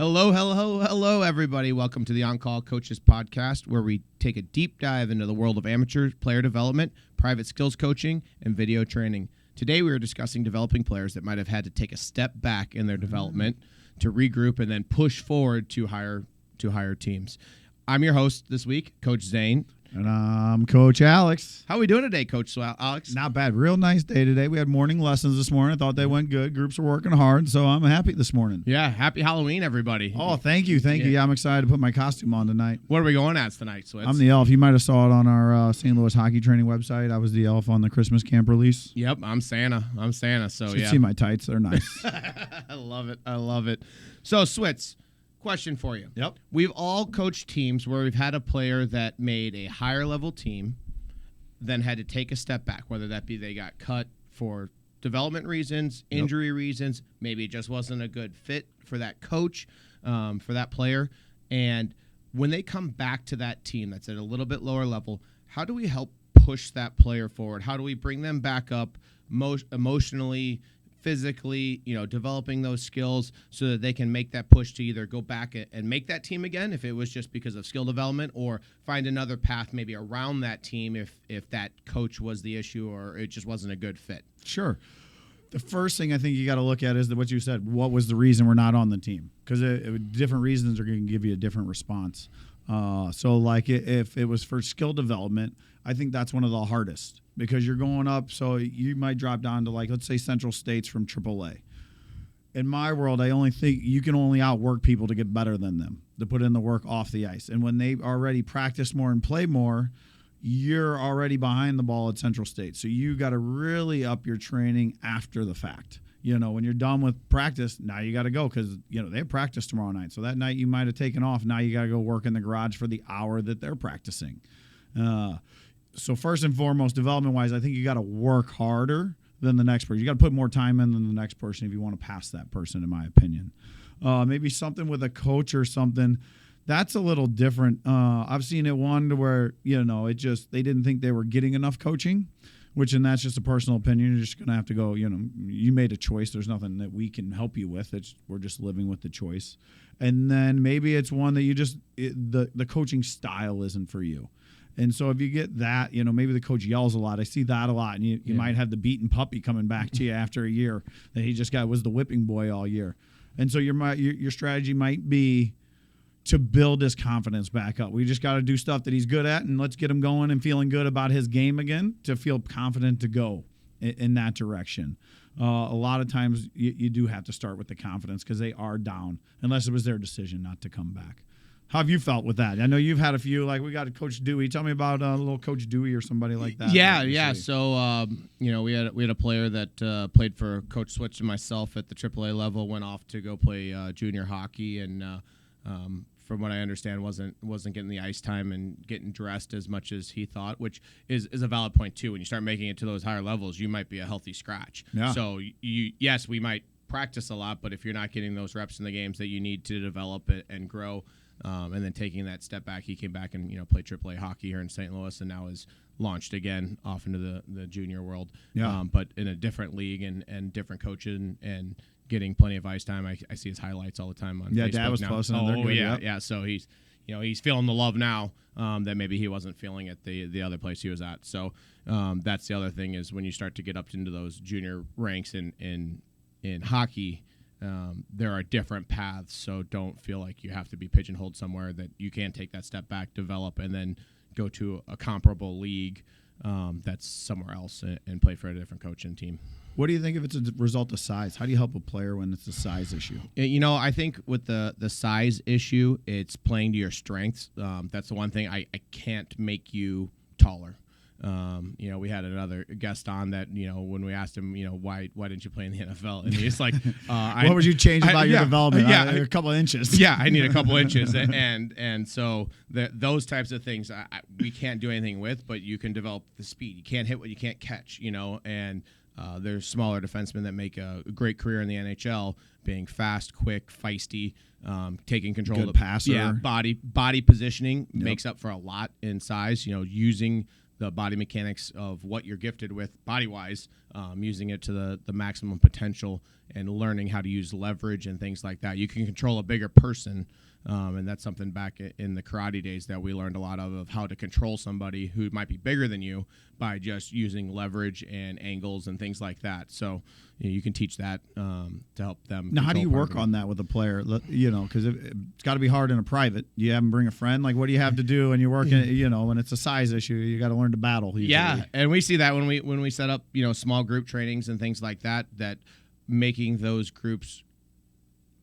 Hello, everybody. Welcome to the On Call Coaches Podcast, where we take a deep dive into the world of amateur player development, private skills coaching, and video training. Today, we are discussing developing players that might have had to take a step back in their development to regroup and then push forward to higher teams. I'm your host this week, Coach Zane. And I'm Coach Alex. How are we doing today, Coach Alex? Not bad. Real nice day today. We had morning lessons this morning. I thought they went good. Groups are working hard, so I'm happy this morning. Yeah, happy Halloween, everybody. Oh, thank you. Yeah, I'm excited to put my costume on tonight. What are we going as tonight, Switz? I'm the elf. You might have saw it on our St. Louis hockey training website. I was the elf on the Christmas camp release. Yep, I'm Santa. So you should see my tights. They're nice. I love it. So, Switz, question for you. Yep. We've all coached teams where we've had a player that made a higher level team, then had to take a step back, whether that be they got cut for development reasons, injury reasons, maybe it just wasn't a good fit for that coach, for that player. And when they come back to that team that's at a little bit lower level, how do we help push that player forward? How do we bring them back up emotionally, physically, developing those skills so that they can make that push to either go back and make that team again if it was just because of skill development, or find another path maybe around that team if that coach was the issue or it just wasn't a good fit? Sure. The first thing I think you got to look at is what you said. What was the reason we're not on the team? Because different reasons are going to give you a different response. So like if it was for skill development, I think that's one of the hardest because you're going up. So you might drop down to let's say Central States from AAA. In my world, I only think you can only outwork people to get better than them, to put in the work off the ice. And when they already practice more and play more, you're already behind the ball at Central State. So you got to really up your training after the fact. When you're done with practice, now you got to go because, they have practice tomorrow night. So that night you might have taken off. Now you got to go work in the garage for the hour that they're practicing. So first and foremost, development-wise, I think you got to work harder than the next person. You got to put more time in than the next person if you want to pass that person, in my opinion. Maybe something with a coach or something. That's a little different. I've seen it one to where, they didn't think they were getting enough coaching. And that's just a personal opinion. You're just going to have to go, you made a choice. There's nothing that we can help you with. We're just living with the choice. And then maybe it's one that the coaching style isn't for you. And so if you get that, maybe the coach yells a lot. I see that a lot. And you might have the beaten puppy coming back to you after a year that he just was the whipping boy all year. And so your strategy might be to build his confidence back up. We just got to do stuff that he's good at, and let's get him going and feeling good about his game again to feel confident to go in that direction. A lot of times you do have to start with the confidence because they are down, unless it was their decision not to come back. How have you felt with that? I know you've had a few, like we got a Coach Dewey. Tell me about a little Coach Dewey or somebody like that. Yeah. So, we had a player that played for Coach Switch and myself at the AAA level, went off to go play junior hockey, and from what I understand, wasn't getting the ice time and getting dressed as much as he thought, which is a valid point too. When you start making it to those higher levels, you might be a healthy scratch. Yeah. So yes, we might practice a lot, but if you're not getting those reps in the games that you need to develop it and grow, and then taking that step back, he came back and played AAA hockey here in St. Louis, and now is launched again off into the junior world. Yeah. But in a different league and different coaching and getting plenty of ice time. I see his highlights all the time on Facebook. Dad was now. close. Yeah. So he's feeling the love now that maybe he wasn't feeling at the other place he was at. So that's the other thing is when you start to get up into those junior ranks in hockey, there are different paths. So don't feel like you have to be pigeonholed somewhere, that you can take that step back, develop, and then go to a comparable league that's somewhere else and play for a different coach and team. What do you think if it's a result of size? How do you help a player when it's a size issue? I think with the size issue, it's playing to your strengths. That's the one thing. I can't make you taller. We had another guest on that, when we asked him, why didn't you play in the NFL? And he's like, what would you change about your development? A couple of inches. Yeah, I need a couple inches. And so those types of things we can't do anything with, but you can develop the speed. You can't hit what you can't catch, and there's smaller defensemen that make a great career in the NHL, being fast, quick, feisty, taking control Good of the passer. Yeah, body positioning makes up for a lot in size. Using the body mechanics of what you're gifted with body-wise, using it to the maximum potential and learning how to use leverage and things like that. You can control a bigger person, and that's something back in the karate days that we learned a lot of how to control somebody who might be bigger than you by just using leverage and angles and things like that. So you can teach that to help them. Now, how do you work on that with a player? Because it's got to be hard in a private. You have them bring a friend. Like, what do you have to do when you're working? When it's a size issue, you got to learn to battle. Usually. Yeah, and we see that when we set up small group trainings and things like that. That making those groups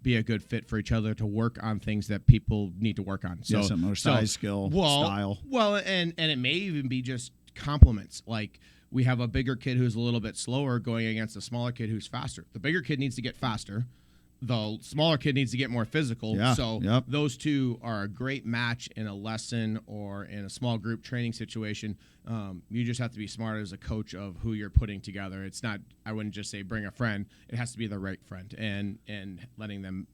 be a good fit for each other to work on things that people need to work on. So similar size, skill, style. Well, and it may even be just compliments. Like, we have a bigger kid who's a little bit slower going against a smaller kid who's faster. The bigger kid needs to get faster. The smaller kid needs to get more physical. Yeah, so those two are a great match in a lesson or in a small group training situation. You just have to be smart as a coach of who you're putting together. It's not, I wouldn't just say bring a friend. It has to be the right friend and letting them,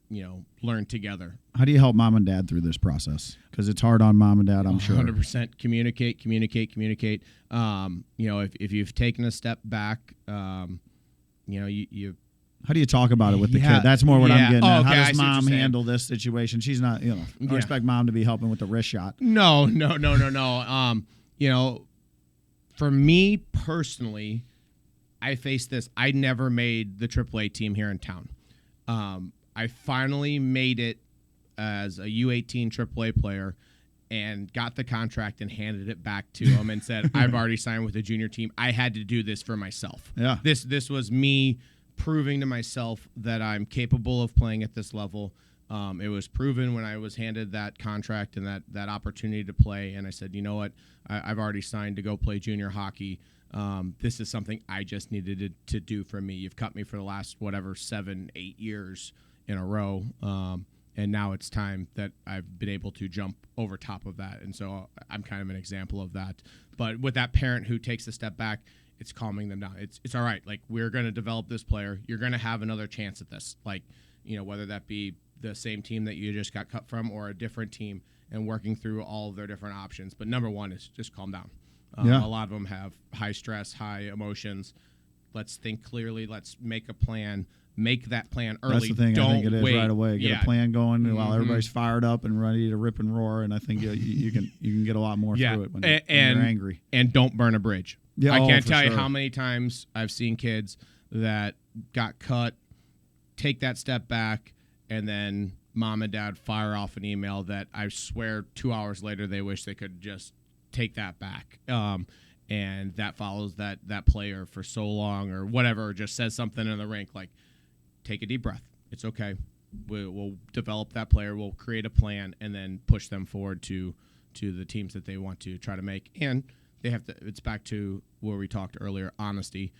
learn together. How do you help mom and dad through this process? Because it's hard on mom and dad, I'm sure. 100% communicate. If you've taken a step back, you how do you talk about it with the kid? That's more what I'm getting at. Okay, How does mom handle this situation? She's not, I expect mom to be helping with the wrist shot. No. For me personally, I faced this. I never made the AAA team here in town. I finally made it as a U18 AAA player and got the contract and handed it back to him and said, I've already signed with the junior team. I had to do this for myself. Yeah. This was me proving to myself that I'm capable of playing at this level. It was proven when I was handed that contract and that opportunity to play, and I said, you know what, I've already signed to go play junior hockey. This is something I just needed to do for me. You've cut me for the last, 7-8 years in a row, and now it's time that I've been able to jump over top of that, and so I'm kind of an example of that. But with that parent who takes a step back, it's calming them down. It's all right. Like, we're going to develop this player. You're going to have another chance at this. Like, whether that be the same team that you just got cut from or a different team, and working through all of their different options. But number one is just calm down. A lot of them have high stress, high emotions. Let's think clearly. Let's make a plan. Make that plan early. That's the thing. Don't I think it is wait. right away. Get a plan going while everybody's fired up and ready to rip and roar. And I think you can get a lot more through it when you're angry. And don't burn a bridge. Yeah, I can't tell you how many times I've seen kids that got cut, take that step back, and then mom and dad fire off an email that I swear 2 hours later they wish they could just take that back. And that follows that player for so long or whatever, or just says something in the rink like, take a deep breath. It's okay. We'll develop that player. We'll create a plan and then push them forward to the teams that they want to try to make. And they have to. It's back to where we talked earlier. Honesty.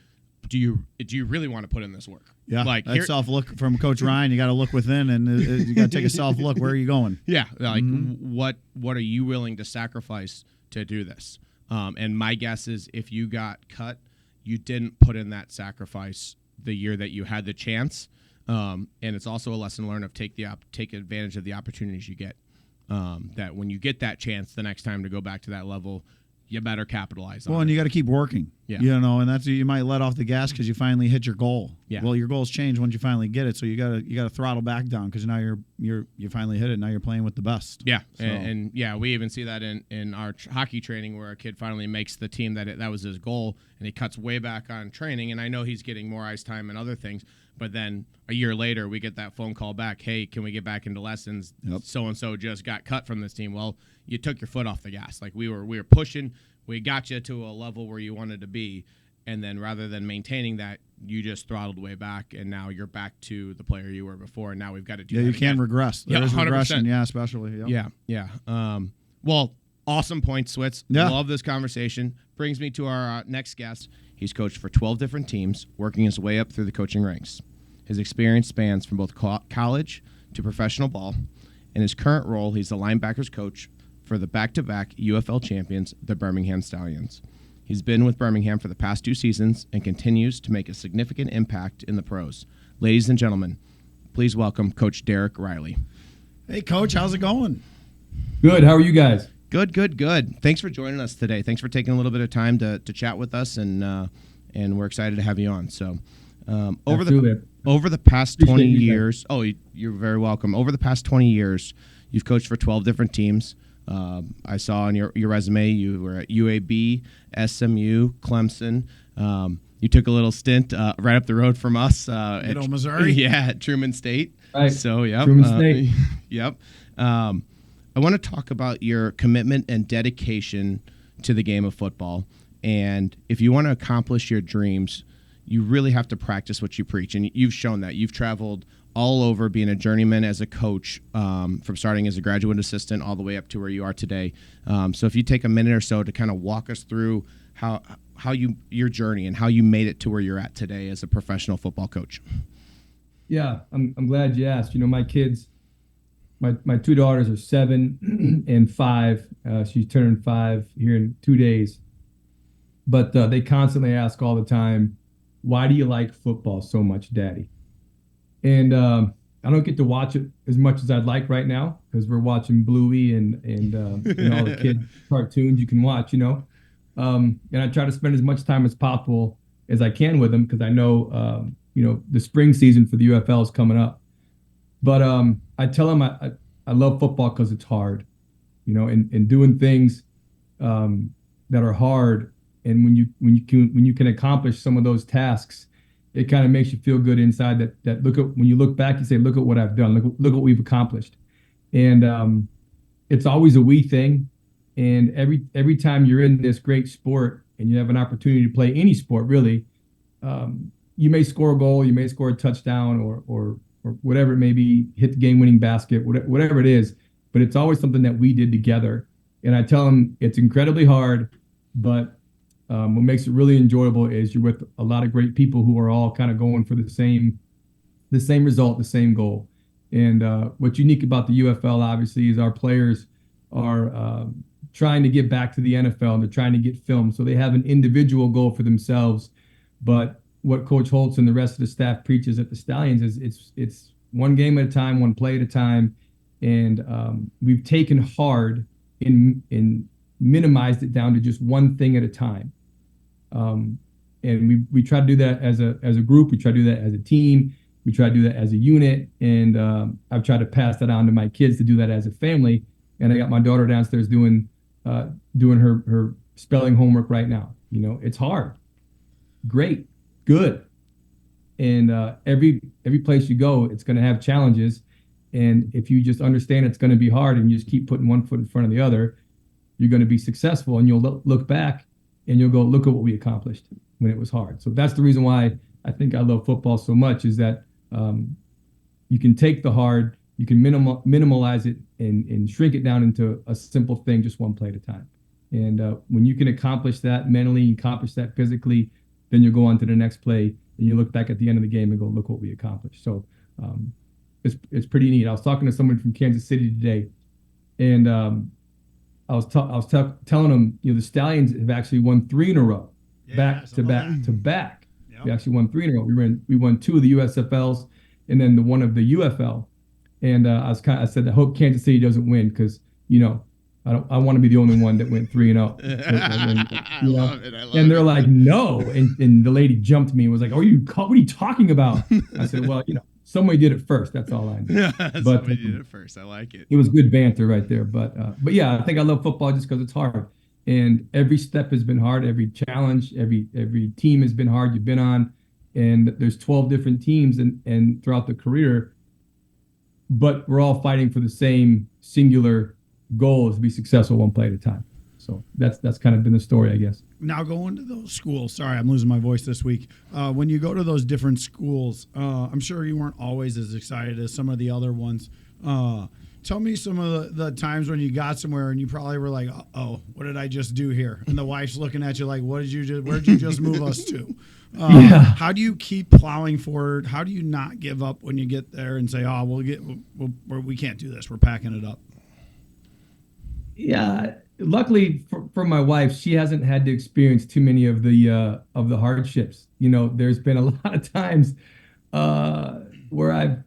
Do you really want to put in this work? Yeah, like that self look from Coach Ryan. You got to look within, and you got to take a self look. Where are you going? Yeah, like what are you willing to sacrifice to do this? And my guess is if you got cut, you didn't put in that sacrifice the year that you had the chance. And it's also a lesson learned of take advantage of the opportunities you get. That when you get that chance the next time to go back to that level, you better capitalize on it. Well, and you got to keep working. Yeah. And that's you might let off the gas because you finally hit your goal. Yeah. Well, your goals change once you finally get it, so you gotta throttle back down because now you finally hit it. Now you're playing with the best. Yeah, so. and we even see that in our hockey training where a kid finally makes the team that was his goal, and he cuts way back on training. And I know he's getting more ice time and other things, but then a year later we get that phone call back, hey, can we get back into lessons? Yep. So and so just got cut from this team. Well, you took your foot off the gas. Like we were pushing. We got you to a level where you wanted to be, and then rather than maintaining that, you just throttled way back, and now you're back to the player you were before, and now we've got to do that you can again. regress. There is regression, especially. Yep. Yeah. Well, awesome points, Switz. Yeah. Love this conversation. Brings me to our next guest. He's coached for 12 different teams, working his way up through the coaching ranks. His experience spans from both college to professional ball. In his current role, he's the linebackers coach for the back-to-back UFL champions, the Birmingham Stallions. He's been with Birmingham for the past 2 seasons and continues to make a significant impact in the pros. Ladies and gentlemen, please welcome Coach Daric Riley. Hey, Coach, how's it going? Good. How are you guys? Good, good, good. Thanks for joining us today. Thanks for taking a little bit of time to chat with us, and we're excited to have you on. So, over the past 20 years, you're very welcome. Over the past 20 years, you've coached for 12 different teams. I saw on your resume you were at UAB, SMU, Clemson. You took a little stint right up the road from us at Missouri. Yeah, at Truman State. Right. So, yeah, Truman State. Yep. I want to talk about your commitment and dedication to the game of football. And if you want to accomplish your dreams, you really have to practice what you preach. And you've shown that. You've traveled all over being a journeyman as a coach, from starting as a graduate assistant all the way up to where you are today. So if you take a minute or so to kind of walk us through your journey and how you made it to where you're at today as a professional football coach. Yeah, I'm glad you asked. My kids, my two daughters are 7 and 5. She's turning 5 here in 2 days. But they constantly ask all the time, why do you like football so much, Daddy? And I don't get to watch it as much as I'd like right now because we're watching Bluey and all the kid cartoons you can watch, And I try to spend as much time as possible as I can with them because I know, the spring season for the UFL is coming up. But I tell them I love football because it's hard, and doing things that are hard. And when you can accomplish some of those tasks, it kind of makes you feel good inside. That when you look back, you say, look at what I've done. Look what we've accomplished. And it's always a we thing. And every time you're in this great sport and you have an opportunity to play any sport, really, you may score a goal, you may score a touchdown, or whatever it may be, hit the game-winning basket, whatever it is. But it's always something that we did together. And I tell them it's incredibly hard, but what makes it really enjoyable is you're with a lot of great people who are all kind of going for the same result, the same goal. And what's unique about the UFL, obviously, is our players are trying to get back to the NFL and they're trying to get filmed. So they have an individual goal for themselves. But what Coach Holtz and the rest of the staff preaches at the Stallions is it's one game at a time, one play at a time. And we've taken hard and minimized it down to just one thing at a time. And we try to do that as a group. We try to do that as a team. We try to do that as a unit. And I've tried to pass that on to my kids to do that as a family. And I got my daughter downstairs doing her spelling homework right now. It's hard, great, good. And every place you go, it's going to have challenges. And if you just understand it's going to be hard and you just keep putting one foot in front of the other, you're going to be successful. And you'll look back and you'll go, look at what we accomplished when it was hard. So that's the reason why I think I love football so much, is that you can take the hard, you can minimalize it and shrink it down into a simple thing, just one play at a time. And when you can accomplish that mentally, accomplish that physically, then you'll go on to the next play and you look back at the end of the game and go, look what we accomplished. So it's pretty neat. I was talking to someone from Kansas City today, and I was telling them, the Stallions have actually won 3 in a row, back to back. Yep. We actually won 3 in a row. We won 2 of the USFLs and then the one of the UFL. And I said, I hope Kansas City doesn't win because I want to be the only one that went 3-0. I love it. And they're like, no. And the lady jumped me and was like, what are you talking about? I said, well, somebody did it first. That's all I know. Somebody did it first. I like it. It was good banter right there. But yeah, I think I love football just because it's hard. And every step has been hard. Every challenge, every team has been hard you've been on. And there's 12 different teams and throughout the career. But we're all fighting for the same singular goal, is to be successful one play at a time. So that's kind of been the story, I guess. Now going to those schools, sorry, I'm losing my voice this week. When you go to those different schools, I'm sure you weren't always as excited as some of the other ones. Tell me some of the times when you got somewhere and you probably were like, oh, what did I just do here? And the wife's looking at you like, where'd you just move us to? How do you keep plowing forward? How do you not give up when you get there and say, oh, we can't do this. We're packing it up. Yeah. Luckily for my wife, she hasn't had to experience too many of the hardships. There's been a lot of times where I've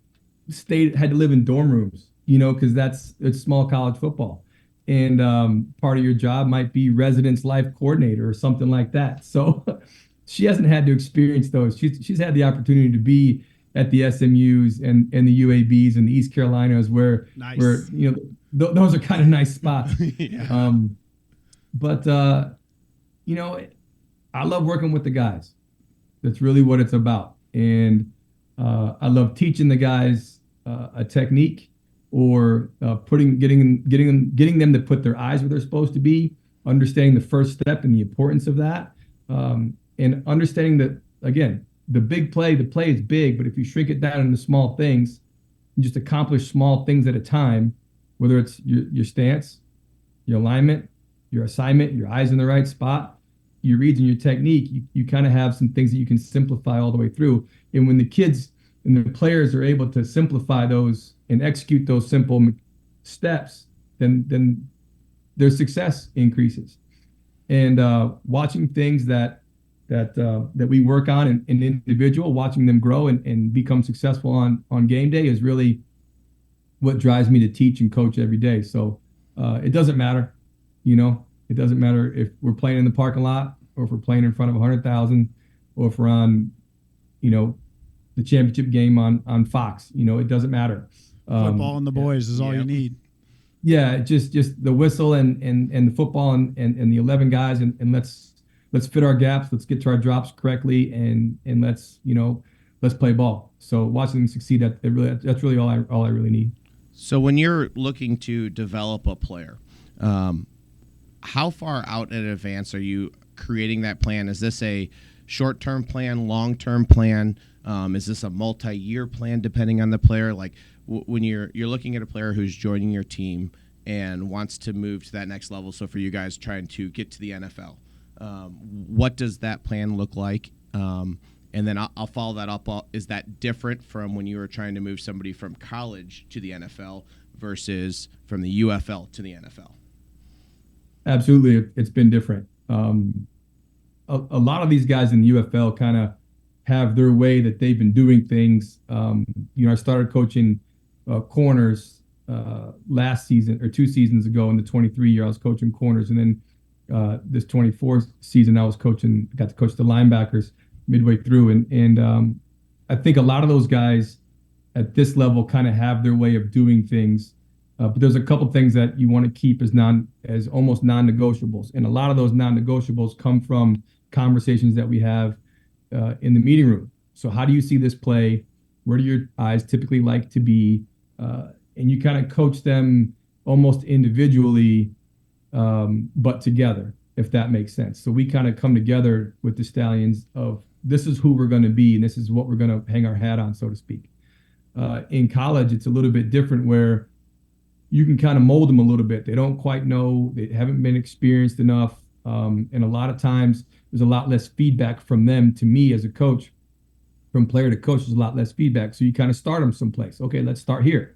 had to live in dorm rooms, because it's small college football. and part of your job might be residence life coordinator or something like that. So she hasn't had to experience those. She's had the opportunity to be at the SMUs and the UABs and the East Carolinas Nice. where those are kind of nice spots. Yeah. But I love working with the guys. That's really what it's about. And I love teaching the guys a technique or getting them to put their eyes where they're supposed to be, understanding the first step and the importance of that, and understanding that, again, the play is big, but if you shrink it down into small things, and just accomplish small things at a time, whether it's your stance, your alignment, your assignment, your eyes in the right spot, your reads and your technique, you kind of have some things that you can simplify all the way through. And when the kids and the players are able to simplify those and execute those simple steps, then their success increases. And watching things that we work on in individual, watching them grow and become successful on game day is really what drives me to teach and coach every day. So it doesn't matter, it doesn't matter if we're playing in the parking lot or if we're playing in front of 100,000 or if we're on, the championship game on Fox. It doesn't matter. Football and the boys is all you need. Yeah, just the whistle and the football and the 11 guys and let's fit our gaps. Let's get to our drops correctly and let's play ball. So watching them succeed, that's really all I really need. So when you're looking to develop a player, how far out in advance are you creating that plan? Is this a short-term plan, long-term plan? Is this a multi-year plan depending on the player? Like when you're looking at a player who's joining your team and wants to move to that next level, so for you guys trying to get to the NFL, what does that plan look like? And then I'll follow that up. Is that different from when you were trying to move somebody from college to the NFL versus from the UFL to the NFL? Absolutely. It's been different. A lot of these guys in the UFL kind of have their way that they've been doing things. I started coaching corners last season or 2 seasons ago. In the 23 year, I was coaching corners. And then this 24 season, got to coach the linebackers midway through. And I think a lot of those guys at this level kind of have their way of doing things. But there's a couple things that you want to keep as almost non-negotiables. And a lot of those non-negotiables come from conversations that we have in the meeting room. So how do you see this play? Where do your eyes typically like to be? And you kind of coach them almost individually, but together, if that makes sense. So we kind of come together with the Stallions of this is who we're going to be, and this is what we're going to hang our hat on, so to speak. In college, it's a little bit different where you can kind of mold them a little bit. They don't quite know, they haven't been experienced enough. And a lot of times there's a lot less feedback from them to me as a coach. From player to coach, there's a lot less feedback. So you kind of start them someplace. Okay, let's start here.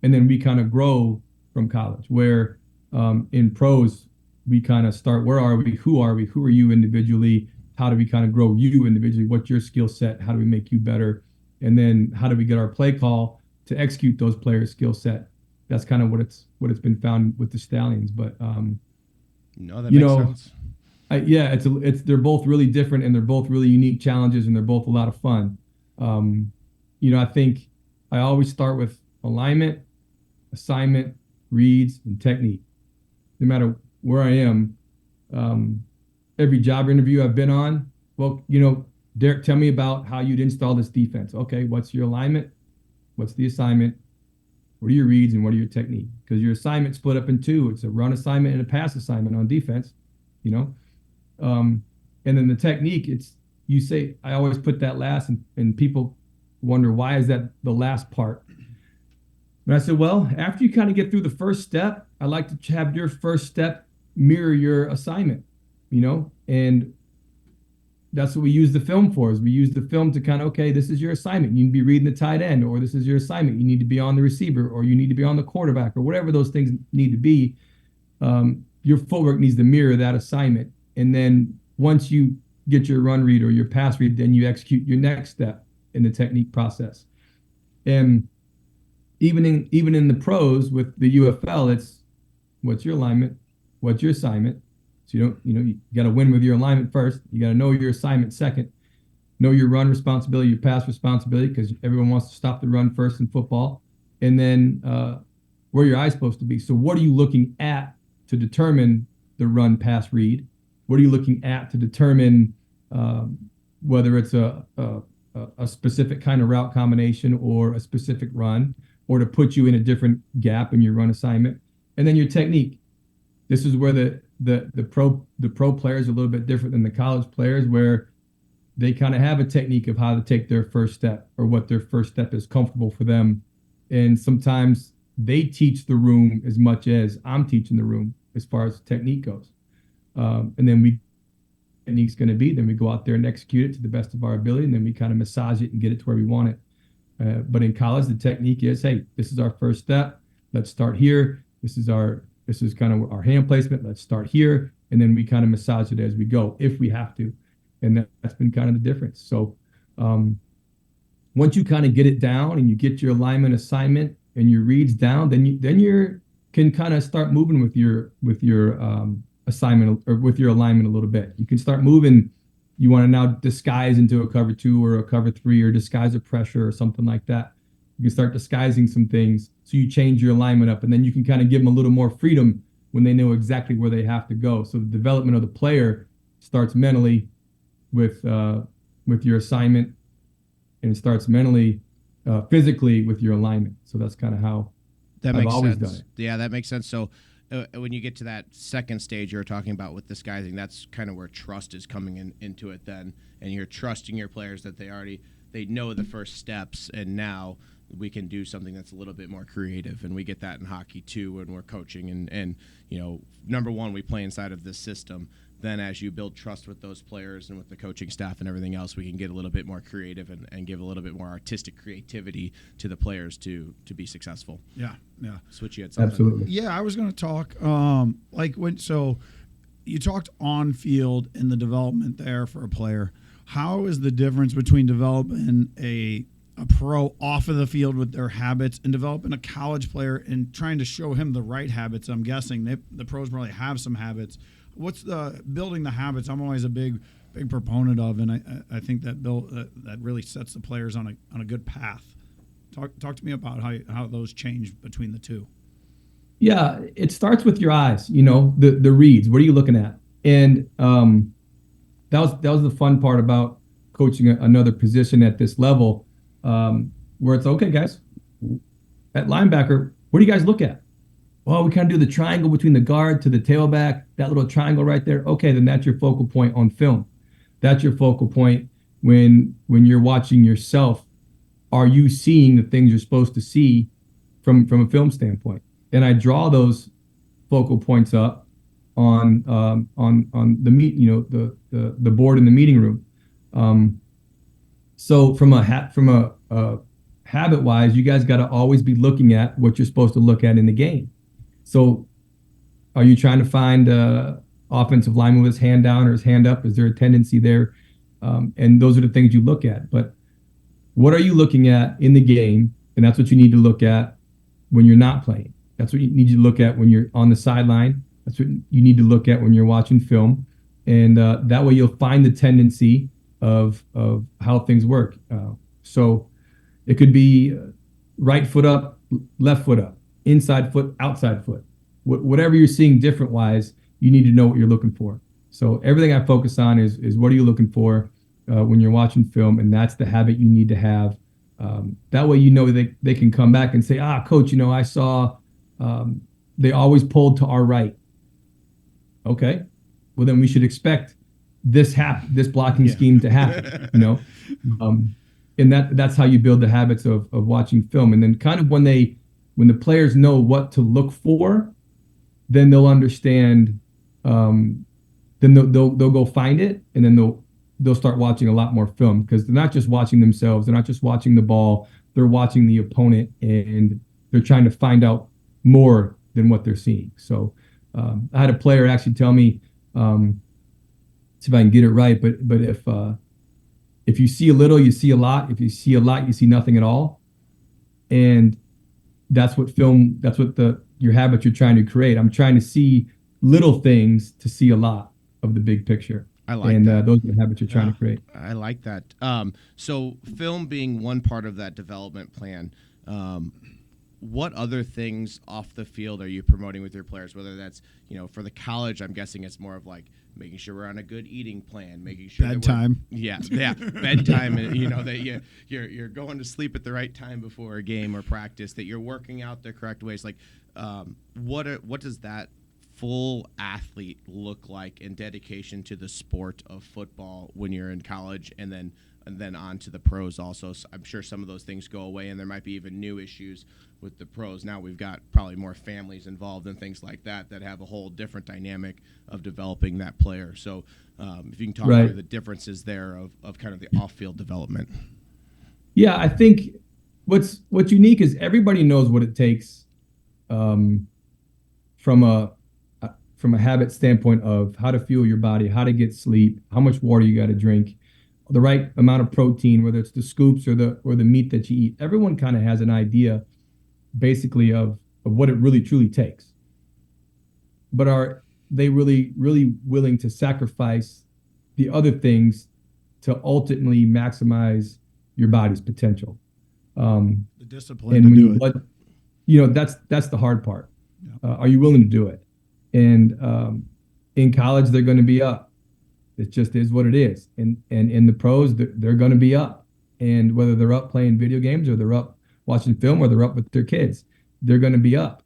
And then we kind of grow from college, where in pros, we kind of start, where are we? Who are we? Who are you individually? How do we kind of grow you individually? What's your skill set? How do we make you better? And then how do we get our play call to execute those players' skill set? That's kind of what it's been found with the Stallions. But no, that makes sense. They're both really different and they're both really unique challenges and they're both a lot of fun. I think I always start with alignment, assignment, reads, and technique. No matter where I am, every job interview I've been on, well, Daric, tell me about how you'd install this defense. Okay, what's your alignment? What's the assignment? What are your reads and what are your technique? Because your assignment split up in two. It's a run assignment and a pass assignment on defense, and then the technique, I always put that last and people wonder, why is that the last part? And I said, well, after you kind of get through the first step, I like to have your first step mirror your assignment, and that's what we use the film for. Is we use the film to kind of, okay, this is your assignment. You need to be reading the tight end, or this is your assignment. You need to be on the receiver, or you need to be on the quarterback, or whatever those things need to be. Your footwork needs to mirror that assignment. And then once you get your run read or your pass read, then you execute your next step in the technique process. And even in the pros with the UFL, what's your alignment, what's your assignment. So you got to win with your alignment first. You got to know your assignment second. Know your run responsibility, your pass responsibility, because everyone wants to stop the run first in football. And then where your eyes supposed to be. So what are you looking at to determine the run pass read? What are you looking at to determine whether it's a specific kind of route combination or a specific run, or to put you in a different gap in your run assignment? And then your technique. This is where the pro players are a little bit different than the college players, where they kind of have a technique of how to take their first step, or what their first step is comfortable for them. And sometimes they teach the room as much as I'm teaching the room as far as technique goes. And then technique's going to be, then we go out there and execute it to the best of our ability, and then we kind of massage it and get it to where we want it. But in college, the technique is, hey, this is our first step. Let's start here. This is kind of our hand placement. Let's start here. And then we kind of massage it as we go, if we have to. And that's been kind of the difference. So once you kind of get it down and you get your alignment assignment and your reads down, then you can kind of start moving with your assignment, or with your alignment a little bit. You can start moving. You want to now disguise into a cover 2 or a cover 3, or disguise a pressure or something like that. You can start disguising some things, so you change your alignment up, and then you can kind of give them a little more freedom when they know exactly where they have to go. So the development of the player starts mentally with your assignment, and it starts mentally, physically with your alignment. So that's kind of how I've always done it. Yeah, that makes sense. So when you get to that second stage you were talking about with disguising, that's kind of where trust is coming into it then, and you're trusting your players that they know the first steps, and now we can do something that's a little bit more creative. And we get that in hockey too when we're coaching, and number one, we play inside of this system. Then as you build trust with those players and with the coaching staff and everything else, we can get a little bit more creative and give a little bit more artistic creativity to the players to be successful. Yeah. Switch, you had something. Absolutely. Yeah, I was going to talk so you talked on field in the development there for a player. How is the difference between developing a pro off of the field with their habits and developing a college player and trying to show him the right habits? I'm guessing the pros probably have some habits. What's the building the habits? I'm always a big proponent of, and I think that that really sets the players on a good path. Talk to me about how those change between the two. Yeah, it starts with your eyes. The reads. What are you looking at? And that was the fun part about coaching another position at this level, where it's okay, guys. At linebacker, what do you guys look at? Well, we kind of do the triangle between the guard to the tailback, that little triangle right there. Okay, then that's your focal point on film. That's your focal point when you're watching yourself. Are you seeing the things you're supposed to see from a film standpoint? And I draw those focal points up on the board in the meeting room. So from a habit wise, you guys got to always be looking at what you're supposed to look at in the game. So are you trying to find offensive lineman with his hand down or his hand up? Is there a tendency there? And those are the things you look at. But what are you looking at in the game? And that's what you need to look at when you're not playing. That's what you need to look at when you're on the sideline. That's what you need to look at when you're watching film. And that way you'll find the tendency of how things work. So it could be right foot up, left foot up, inside foot, outside foot. Whatever you're seeing different wise, you need to know what you're looking for. So everything I focus on is what are you looking for when you're watching film, and that's the habit you need to have. That way they can come back and say, coach, I saw they always pulled to our right. Okay, well then we should expect this blocking scheme to happen. And that's how you build the habits of watching film. And then kind of when the players know what to look for, then they'll understand. Then they'll go find it, and then they'll start watching a lot more film, because they're not just watching themselves, they're not just watching the ball, they're watching the opponent, and they're trying to find out more than what they're seeing. So I had a player actually tell me, see if I can get it right, but if you see a little, you see a lot. If you see a lot, you see nothing at all. And that's what the your habits you're trying to create. I'm trying to see little things to see a lot of the big picture. I like and that. those are the habits you're trying to create. I like that. So film being one part of that development plan, what other things off the field are you promoting with your players? Whether that's, for the college, I'm guessing it's more of like making sure we're on a good eating plan, making sure bedtime. Bedtime, and that you're going to sleep at the right time before a game or practice, that you're working out the correct ways. Like, what does that full athlete look like in dedication to the sport of football when you're in college, and then on to the pros also? So I'm sure some of those things go away, and there might be even new issues with the pros. Now we've got probably more families involved and things like that have a whole different dynamic of developing that player. So if you can talk through the differences there of kind of the off-field development. Yeah, I think what's unique is everybody knows what it takes from a habit standpoint of how to fuel your body, how to get sleep, how much water you got to drink, the right amount of protein, whether it's the scoops or the meat that you eat. Everyone kind of has an idea basically of what it really truly takes. But are they really, really willing to sacrifice the other things to ultimately maximize your body's potential? The discipline to do it. That's the hard part. Yeah. Are you willing to do it? And in college, they're going to be up. It just is what it is. And in the pros, they're going to be up. And whether they're up playing video games or they're up watching film or they're up with their kids, they're going to be up,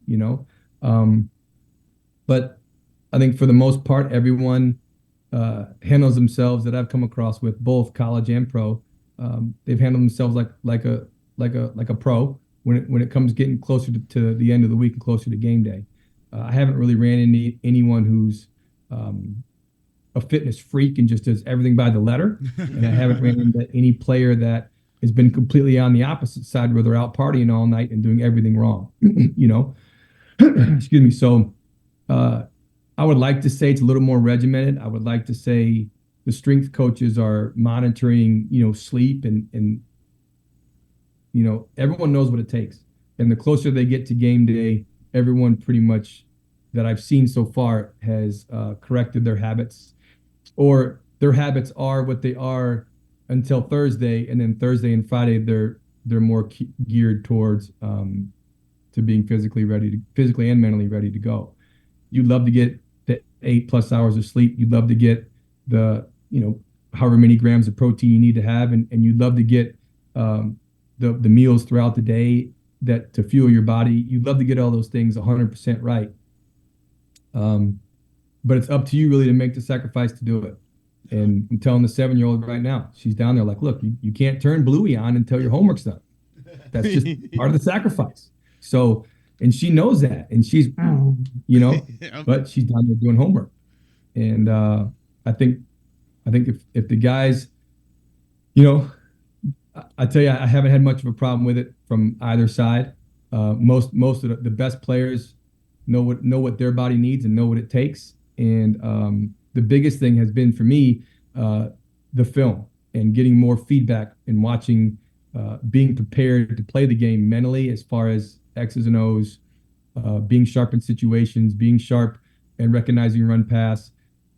But I think for the most part, everyone handles themselves that I've come across with both college and pro. They've handled themselves like a pro when it comes getting closer to the end of the week and closer to game day. I haven't really ran into anyone who's a fitness freak and just does everything by the letter. And I haven't ran into any player that has been completely on the opposite side where they're out partying all night and doing everything wrong, Excuse me. So I would like to say it's a little more regimented. I would like to say the strength coaches are monitoring, sleep and everyone knows what it takes. And the closer they get to game day, everyone pretty much that I've seen so far has corrected their habits, or their habits are what they are until Thursday, and then Thursday and Friday they're more geared towards to being physically and mentally ready to go. You'd love to get the 8+ hours of sleep. You'd love to get the however many grams of protein you need to have, and you'd love to get the meals throughout the day that to fuel your body. You'd love to get all those things 100% right. But it's up to you really to make the sacrifice to do it. And I'm telling the 7-year-old right now, she's down there like, look, you can't turn Bluey on until your homework's done. That's just part of the sacrifice. So, and she knows that, and she's, but she's down there doing homework. And I think if the guys, I tell you, I haven't had much of a problem with it from either side. Most of the best players know what their body needs and know what it takes. And the biggest thing has been for me the film and getting more feedback and watching, being prepared to play the game mentally as far as X's and O's, being sharp in situations, being sharp and recognizing run pass.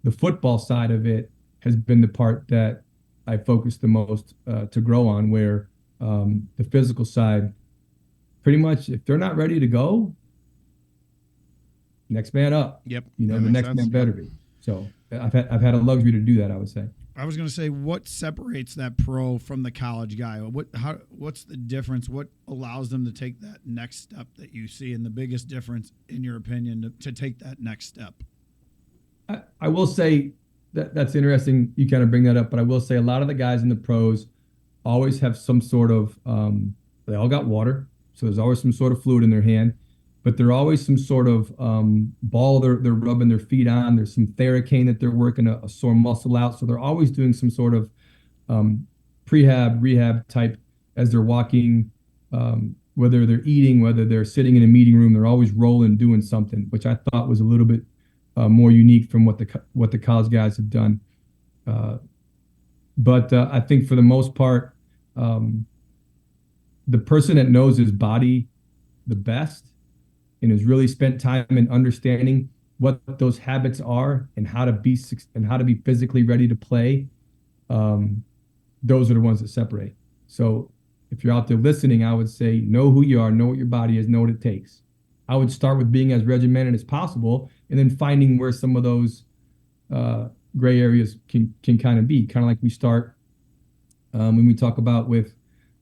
The football side of it has been the part that I focused the most to grow on, where the physical side, pretty much if they're not ready to go, next man up. Yep. The next man better be. So I've had a luxury to do that, I would say. I was going to say, what separates that pro from the college guy? What's the difference? What allows them to take that next step that you see, and the biggest difference, in your opinion, to take that next step? I will say that's interesting. You kind of bring that up, but I will say a lot of the guys in the pros always have some sort of, they all got water, so there's always some sort of fluid in their hand, but they're always some sort of ball they're rubbing their feet on. There's some Theracane that they're working a sore muscle out. So they're always doing some sort of rehab type as they're walking, whether they're eating, whether they're sitting in a meeting room, they're always rolling, doing something, which I thought was a little bit more unique from what the college guys have done. But I think for the most part, the person that knows his body the best and has really spent time in understanding what those habits are and how to be physically ready to play, those are the ones that separate. So if you're out there listening, I would say know who you are, know what your body is, know what it takes. I would start with being as regimented as possible, and then finding where some of those gray areas can kind of be. Kind of like we start when we talk about with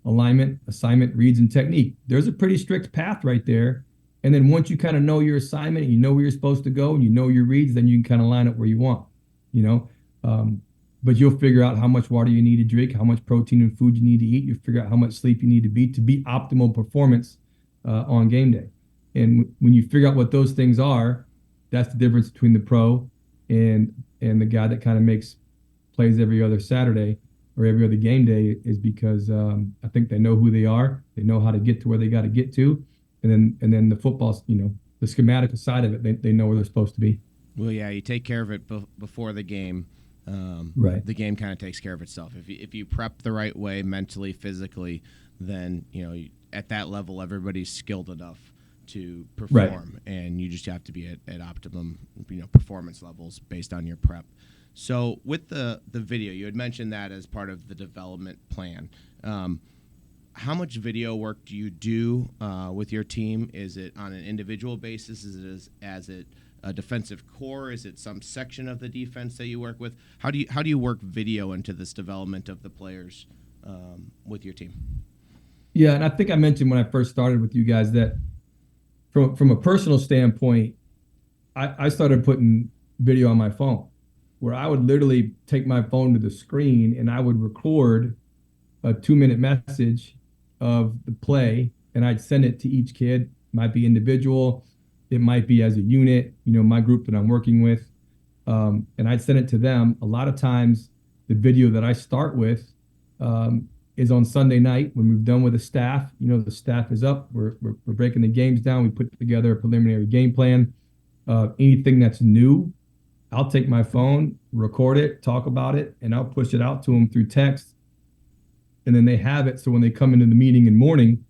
alignment, assignment, reads, and technique. There's a pretty strict path right there. And then once you kind of know your assignment, and you know where you're supposed to go, and you know your reads, then you can kind of line up where you want, you know. But you'll figure out how much water you need to drink, how much protein and food you need to eat. You'll figure out how much sleep you need to be optimal performance on game day. And when you figure out what those things are, that's the difference between the pro and the guy that kind of plays every other Saturday or every other game day, is because I think they know who they are. They know how to get to where they got to get to. And then the football, the schematical side of it, they know where they're supposed to be. Well, yeah, you take care of it before the game. Right. The game kind of takes care of itself. If you prep the right way, mentally, physically, then at that level, everybody's skilled enough to perform, and you just have to be at optimum performance levels based on your prep. So with the video, you had mentioned that as part of the development plan. How much video work do you do with your team? Is it on an individual basis? Is it a defensive core? Is it some section of the defense that you work with? How do you work video into this development of the players with your team? Yeah, and I think I mentioned when I first started with you guys that from a personal standpoint, I started putting video on my phone, where I would literally take my phone to the screen and I would record a 2-minute message of the play, and I'd send it to each kid. It might be individual, it might be as a unit, my group that I'm working with, and I'd send it to them. A lot of times, the video that I start with is on Sunday night when we've done with the staff. The staff is up. We're breaking the games down. We put together a preliminary game plan. Anything that's new, I'll take my phone, record it, talk about it, and I'll push it out to them through text. And then they have it, so when they come into the meeting in the morning,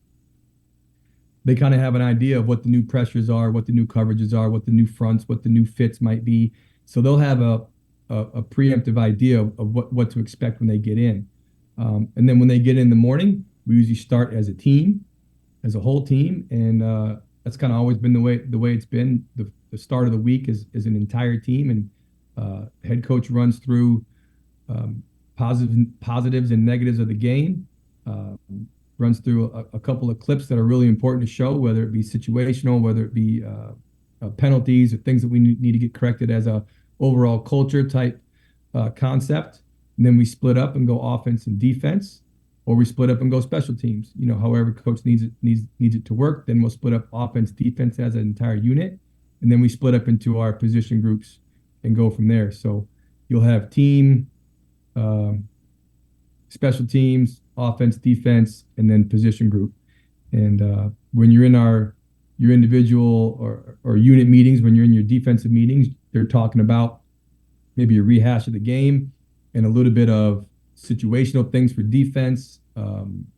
they kind of have an idea of what the new pressures are, what the new coverages are, what the new fronts, what the new fits might be. So they'll have a preemptive idea of what to expect when they get in. And then when they get in the morning, we usually start as a team, as a whole team, and that's kind of always been the way it's been. The start of the week is an entire team, and head coach runs through positives and negatives of the game. Runs through a couple of clips that are really important to show, whether it be situational, whether it be penalties or things that we need to get corrected as a overall culture type concept. And then we split up and go offense and defense, or we split up and go special teams. However coach needs it to work. Then we'll split up offense, defense as an entire unit, and then we split up into our position groups and go from there. So you'll have team, special teams, offense, defense, and then position group. And when you're in your individual or unit meetings, when you're in your defensive meetings, they're talking about maybe a rehash of the game and a little bit of situational things for defense,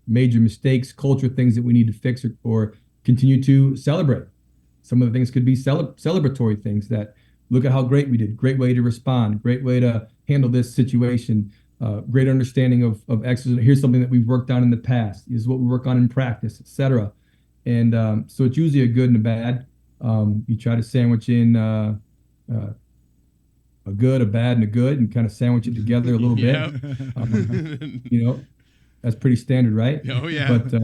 major mistakes, culture things that we need to fix or continue to celebrate. Some of the things could be celebratory things that look at how great we did, great way to respond, great way to handle this situation, great understanding of exercise. Here's something that we've worked on in the past. This is what we work on in practice, etc. And so it's usually a good and a bad. You try to sandwich in a good, a bad, and a good, and kind of sandwich it together a little bit. That's pretty standard, right? Oh yeah. But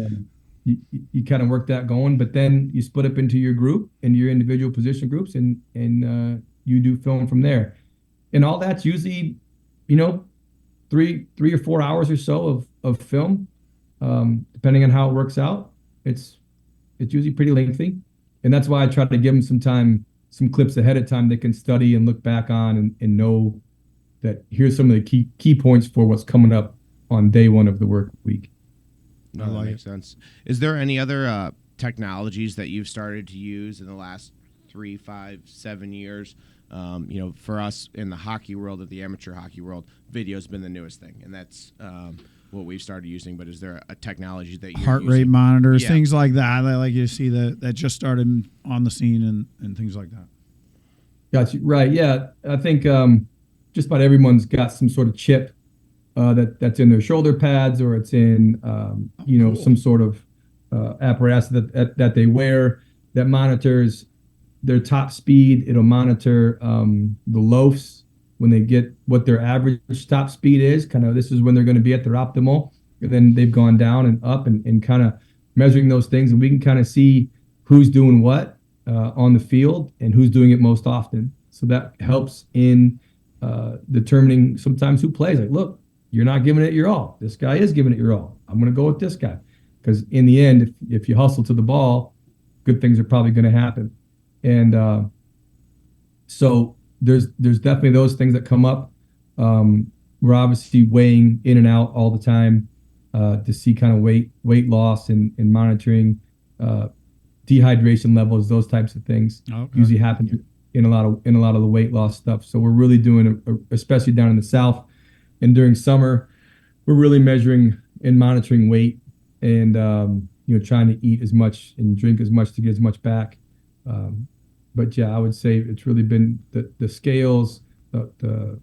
you kind of work that going, but then you split up into your group, into your individual position groups, and you do film from there. And all that's usually, 3 or 4 hours or so of film, depending on how it works out. It's usually pretty lengthy, and that's why I try to give them some clips ahead of time they can study and look back on and know that here's some of the key points for what's coming up on day one of the work week. No, that makes sense. Is there any other technologies that you've started to use in the last 3, 5, 7 years? For us in the hockey world, of the amateur hockey world, video's been the newest thing, and that's what we've started using, but is there a technology that you're Heart using? rate monitors, Yeah. things like that. I like you to see that just started on the scene and things like that. Gotcha. Right. Yeah. I think just about everyone's got some sort of chip that's in their shoulder pads, or it's in Cool. some sort of apparatus that they wear that monitors their top speed. It'll monitor the loafs when they get what their average top speed is. Kind of this is when they're going to be at their optimal, and then they've gone down and up and kind of measuring those things, and we can kind of see who's doing what on the field and who's doing it most often. So that helps in determining sometimes who plays. Like, look, you're not giving it your all. This guy is giving it your all. I'm going to go with this guy. Because in the end, if you hustle to the ball, good things are probably going to happen. And so there's definitely those things that come up. We're obviously weighing in and out all the time to see kind of weight loss and monitoring dehydration levels, those types of things. Okay. Usually happen in a lot of the weight loss stuff. So we're really doing, especially down in the South, and during summer, we're really measuring and monitoring weight, and trying to eat as much and drink as much to get as much back. But yeah, I would say it's really been the scales, the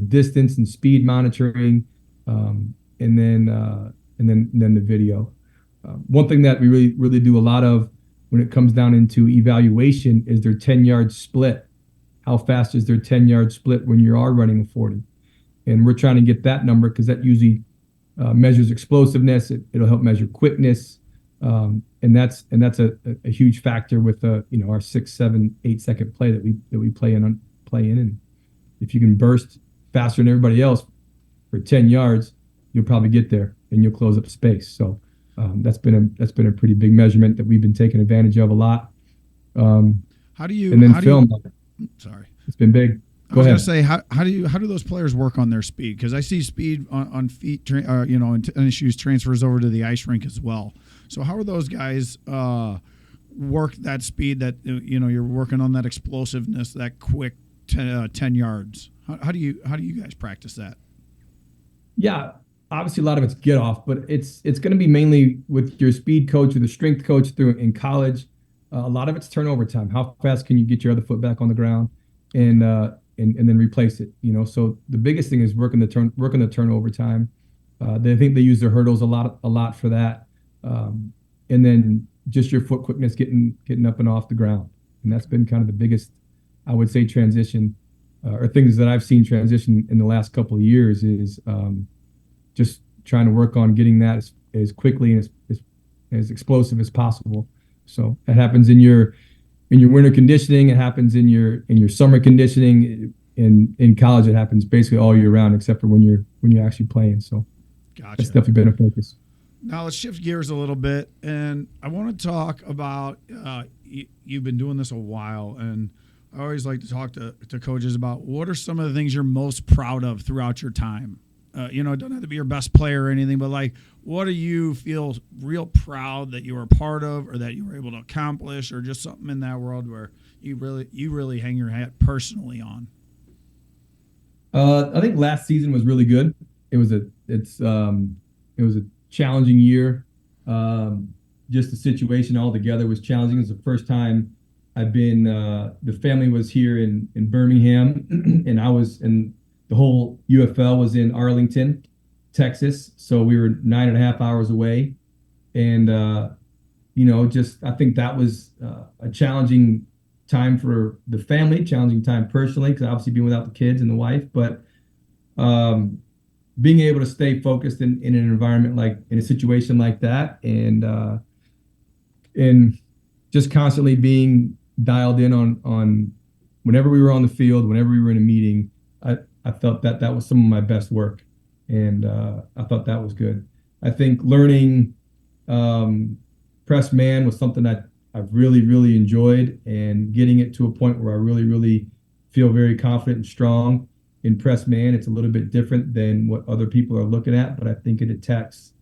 distance and speed monitoring, and then the video. One thing that we really do a lot of when it comes down into evaluation is their 10-yard split. How fast is their 10-yard split when you are running a 40? And we're trying to get that number because that usually measures explosiveness. It'll help measure quickness, and that's a huge factor with our 6, 7, 8 second play that we play in. And if you can burst faster than everybody else for 10 yards, you'll probably get there and you'll close up space. So that's been a pretty big measurement that we've been taking advantage of a lot. How do you? And then how film. Do you, sorry, it's been big. I was going to say, how do those players work on their speed? Because I see speed on feet, and issues transfers over to the ice rink as well. So how are those guys work that speed that you're working on that explosiveness, that quick 10 yards? How do you guys practice that? Yeah, obviously a lot of it's get off, but it's going to be mainly with your speed coach or the strength coach through in college. A lot of it's turnover time. How fast can you get your other foot back on the ground and then replace it? So the biggest thing is working the turnover time. I think they use their hurdles a lot for that, and then just your foot quickness getting up and off the ground. And that's been kind of the biggest, I would say, transition or things that I've seen transition in the last couple of years is just trying to work on getting that as quickly and as explosive as possible. So that happens in your winter conditioning. It happens in your summer conditioning. In college, it happens basically all year round, except for when you're actually playing. So Gotcha. That's definitely been a focus. Now let's shift gears a little bit, and I want to talk about you've been doing this a while, and I always like to talk to coaches about what are some of the things you're most proud of throughout your time. It doesn't have to be your best player or anything, but like, what do you feel real proud that you were a part of, or that you were able to accomplish, or just something in that world where you really hang your hat personally on? I think last season was really good. It was a challenging year. Just the situation altogether was challenging. It was the first time I've been. The family was here in Birmingham, and the whole UFL was in Arlington, Texas. So we were 9.5 hours away. And, I think that was a challenging time for the family, challenging time personally, because obviously being without the kids and the wife. But being able to stay focused in an environment in a situation like that, and just constantly being dialed in on whenever we were on the field, whenever we were in a meeting, I felt that was some of my best work, and I thought that was good. I think learning press man was something that I've really, really enjoyed, and getting it to a point where I really, really feel very confident and strong in press man. It's a little bit different than what other people are looking at, but I think it attacks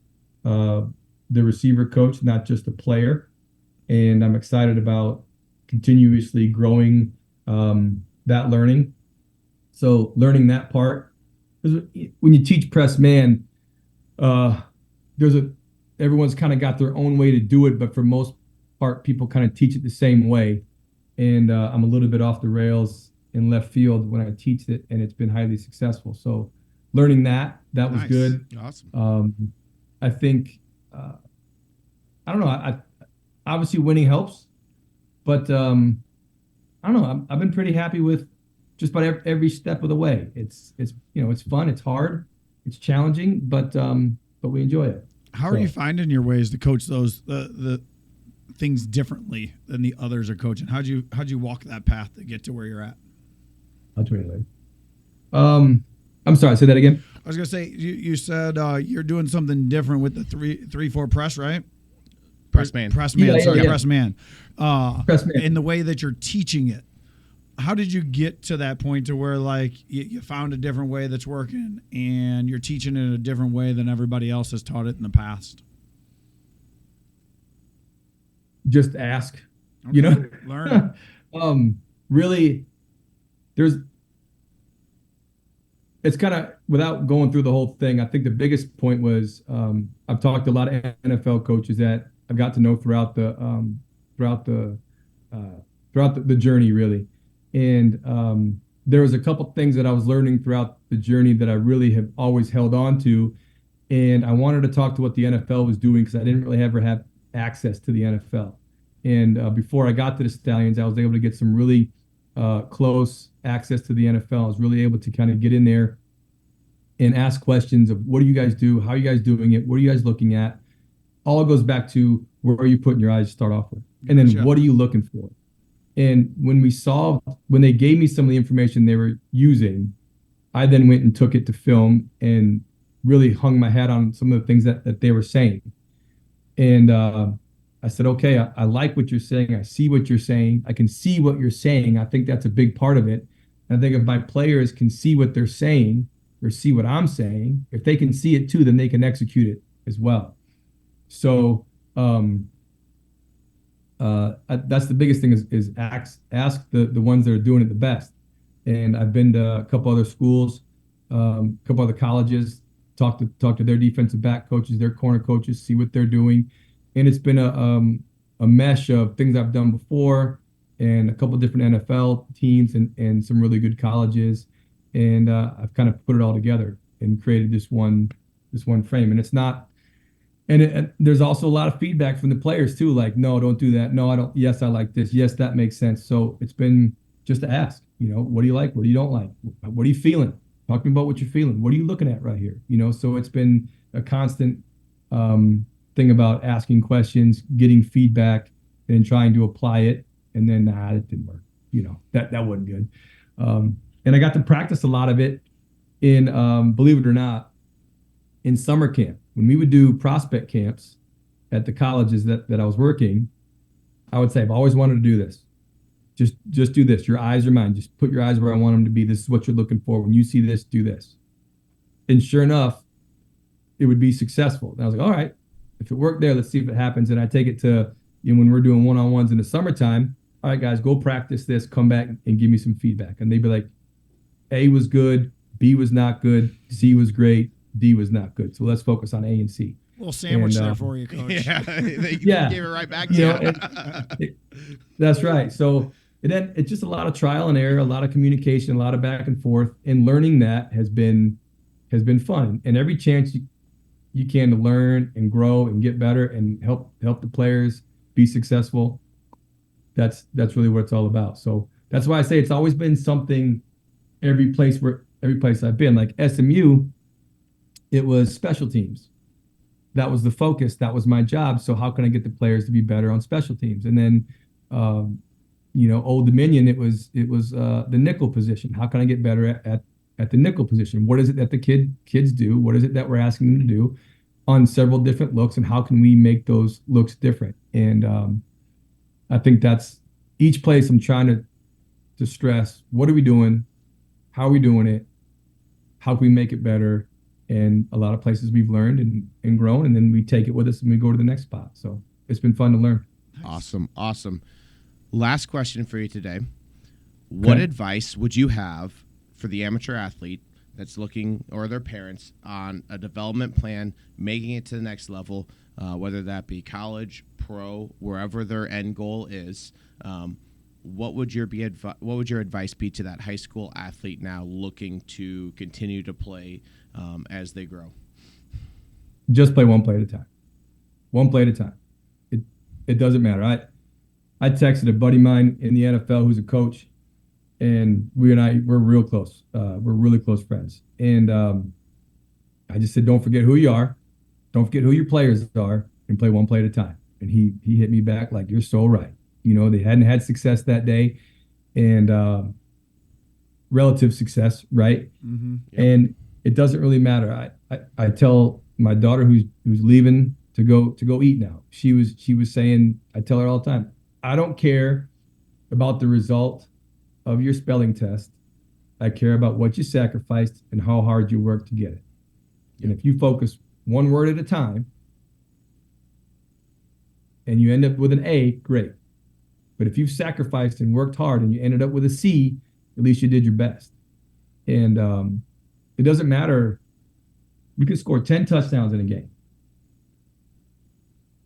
the receiver coach, not just the player. And I'm excited about continuously growing that learning. So learning that part, because when you teach press man, there's everyone's kind of got their own way to do it, but for most part, people kind of teach it the same way. And I'm a little bit off the rails in left field when I teach it, and it's been highly successful. So learning that was Nice. good. Awesome. I think I don't know. I obviously winning helps, but I don't know. I've been pretty happy with just about every step of the way. It's it's fun. It's hard. It's challenging, but we enjoy it. How are you finding your ways to coach those the things differently than the others are coaching? How'd you walk that path to get to where you're at? I'll tell you later. I'm sorry. Say that again. I was gonna say you said you're doing something different with the 3-4 press, right? Press man. Press man. Yeah, Sorry, yeah. press man. Press man. In the way that you're teaching it, how did you get to that point to where like you found a different way that's working and you're teaching it in a different way than everybody else has taught it in the past? Just ask. Okay. Learn. Really, it's kind of, without going through the whole thing, I think the biggest point was I've talked to a lot of NFL coaches that I've got to know throughout the journey, really. And there was a couple things that I was learning throughout the journey that I really have always held on to. And I wanted to talk to what the NFL was doing because I didn't really ever have access to the NFL. And before I got to the Stallions, I was able to get some really close access to the NFL. I was really able to kind of get in there and ask questions of what do you guys do? How are you guys doing it? What are you guys looking at? All goes back to where are you putting your eyes to start off with? And then what are you looking for? And when they gave me some of the information they were using, I then went and took it to film and really hung my hat on some of the things that they were saying. And I said, okay, I like what you're saying. I see what you're saying. I can see what you're saying. I think that's a big part of it. And I think if my players can see what they're saying or see what I'm saying, if they can see it too, then they can execute it as well. So that's the biggest thing is ask the ones that are doing it the best. And I've been to a couple other schools, a couple other colleges, talk to their defensive back coaches, their corner coaches, see what they're doing. And it's been a mesh of things I've done before and a couple different NFL teams and some really good colleges. And I've kind of put it all together and created this one frame. And it's not, and there's also a lot of feedback from the players too. Like, no, don't do that. No, I don't. Yes, I like this. Yes, that makes sense. So it's been just to ask, what do you like? What do you don't like? What are you feeling? Talk to me about what you're feeling. What are you looking at right here? So it's been a constant thing about asking questions, getting feedback, and trying to apply it. And then, it didn't work. That wasn't good. And I got to practice a lot of it in, believe it or not, in summer camp. When we would do prospect camps at the colleges that I was working, I would say, I've always wanted to do this. Just do this. Your eyes are mine. Just put your eyes where I want them to be. This is what you're looking for. When you see this, do this. And sure enough, it would be successful. And I was like, all right, if it worked there, let's see if it happens. And I take it to, when we're doing one-on-ones in the summertime, all right, guys, go practice this, come back and give me some feedback. And they'd be like, A was good, B was not good, C was great, D was not good. So let's focus on A and C. Little sandwich there for you, Coach. Yeah, they Yeah. gave it right back to you. That's right. So it's just a lot of trial and error, a lot of communication, a lot of back and forth, and learning that has been fun. And every chance you can to learn and grow and get better and help the players be successful. That's really what it's all about. So that's why I say it's always been something. Every place I've been, like SMU, it was special teams. That was the focus. That was my job. So how can I get the players to be better on special teams? And then, Old Dominion, it was the nickel position. How can I get better at the nickel position? What is it that the kids do? What is it that we're asking them to do on several different looks? And how can we make those looks different? And I think that's each place I'm trying to stress. What are we doing? How are we doing it? How can we make it better? And a lot of places we've learned and grown, and then we take it with us and we go to the next spot. So it's been fun to learn. Awesome. Last question for you today. What advice would you have for the amateur athlete that's looking, or their parents, on a development plan, making it to the next level, whether that be college, pro, wherever their end goal is, what would your advice be to that high school athlete now looking to continue to play as they grow? Just play one play at a time. One play at a time. It doesn't matter. I texted a buddy of mine in the NFL who's a coach, and we're real close. We're really close friends. And I just said, don't forget who you are. Don't forget who your players are, and play one play at a time. And he hit me back like, you're so right. They hadn't had success that day, and relative success, right? Mm-hmm. Yep. And it doesn't really matter. I tell my daughter who's leaving to go eat now. She was saying, I tell her all the time, I don't care about the result of your spelling test. I care about what you sacrificed and how hard you worked to get it. Yep. And if you focus one word at a time and you end up with an A, great. But if you've sacrificed and worked hard and you ended up with a C, at least you did your best. And it doesn't matter. You can score 10 touchdowns in a game,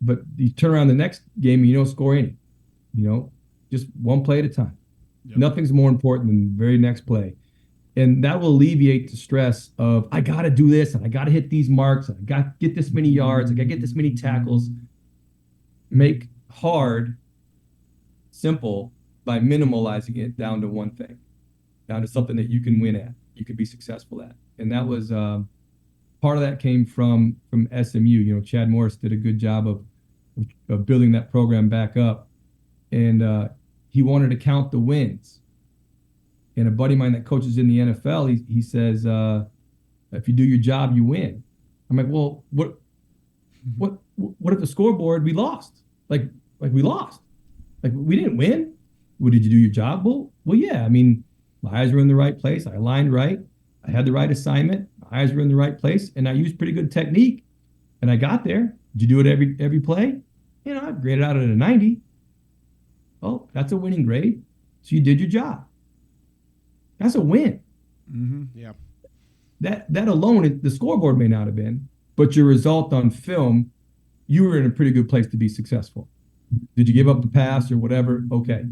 but you turn around the next game and you don't score any. Just one play at a time. Yep. Nothing's more important than the very next play. And that will alleviate the stress of, I got to do this, and I got to hit these marks, and I got to get this many yards, I got to get this many tackles. Make hard simple by minimalizing it down to one thing, down to something that you can win at, you could be successful at. And that was part of that came from SMU. Chad Morris did a good job of building that program back up. And he wanted to count the wins. And a buddy of mine that coaches in the NFL, he says, if you do your job, you win. I'm like, well, what if the scoreboard, we lost? Like we lost. Like, we didn't win. Well, did you do your job? Well, yeah. I mean, my eyes were in the right place. I aligned right. I had the right assignment. My eyes were in the right place, and I used pretty good technique. And I got there. Did you do it every play? I graded out at a 90. Oh, that's a winning grade. So you did your job. That's a win. Mm-hmm. Yeah. That alone, the scoreboard may not have been, but your result on film, you were in a pretty good place to be successful. Did you give up the pass or whatever? Okay.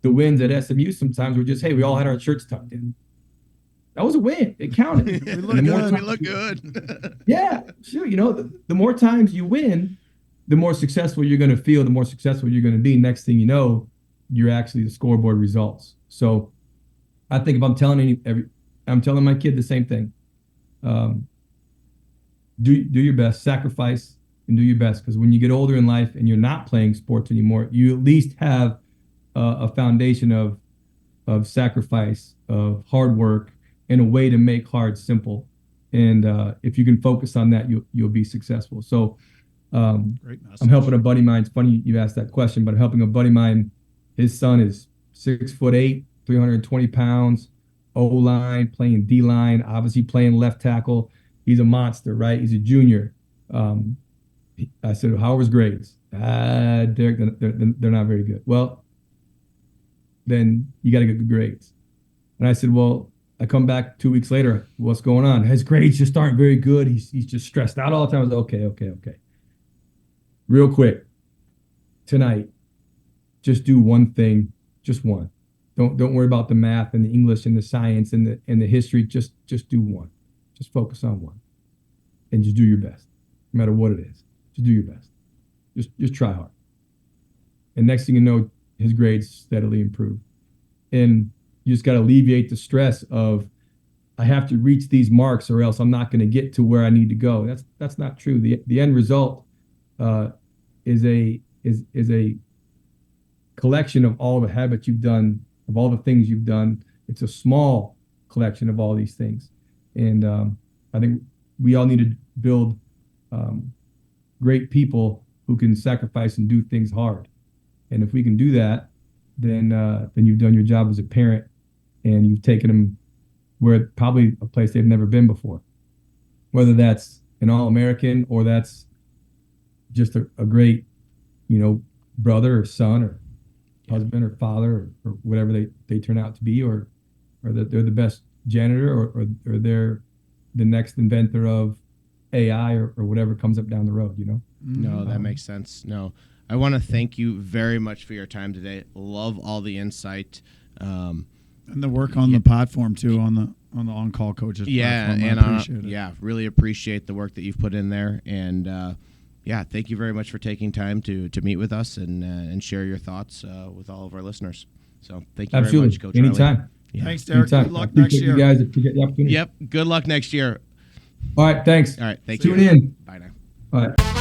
The wins at SMU sometimes were just, hey, we all had our shirts tucked in. That was a win. It counted. We look good. Yeah, sure. The more times you win, the more successful you're going to feel, the more successful you're going to be. Next thing you know, you're actually the scoreboard results. So I think if I'm telling my kid the same thing. Do your best, sacrifice, and do your best. Because when you get older in life and you're not playing sports anymore, you at least have a foundation of sacrifice, of hard work, and a way to make hard simple. And if you can focus on that, you'll be successful. So Great message. I'm helping a buddy of mine. It's funny you asked that question, but I'm helping a buddy of mine. His son is 6'8", 320 pounds, O-line, playing D-line, obviously playing left tackle. He's a monster, right? He's a junior. I said, how are his grades? Derek, they're not very good. Well, then you got to get good grades. And I said, well, I come back 2 weeks later. What's going on? His grades just aren't very good. He's just stressed out all the time. I was like, okay. Real quick, tonight, just do one thing, just one. Don't worry about the math and the English and the science and the history. Just do one. Just focus on one, and just do your best, no matter what it is. Just do your best. Just try hard. And next thing you know, his grades steadily improve. And you just got to alleviate the stress of, I have to reach these marks or else I'm not going to get to where I need to go. That's not true. The end result is a collection of all the habits you've done, of all the things you've done. It's a small collection of all these things. And I think we all need to build great people who can sacrifice and do things hard. And if we can do that, then you've done your job as a parent, and you've taken them where probably a place they've never been before. Whether that's an All-American or that's just a great, brother or son or husband or father or whatever they turn out to be, or that they're the best janitor, or they're the next inventor of AI or whatever comes up down the road, you know? No, that makes sense. No, I want to thank you very much for your time today. Love all the insight. And the work on the platform too, on the on-call coaches. Platform. And I appreciate it. really appreciate the work that you've put in there. And thank you very much for taking time to meet with us and share your thoughts with all of our listeners. So thank you Absolutely. very much, Coach Anytime. Riley. Yeah. Thanks, Daric. Anytime. Good luck I appreciate next year. You guys appreciate the opportunity. Yep. Good luck next year. All right. Thanks. All right. Thank you. Tune in. Bye now. All right.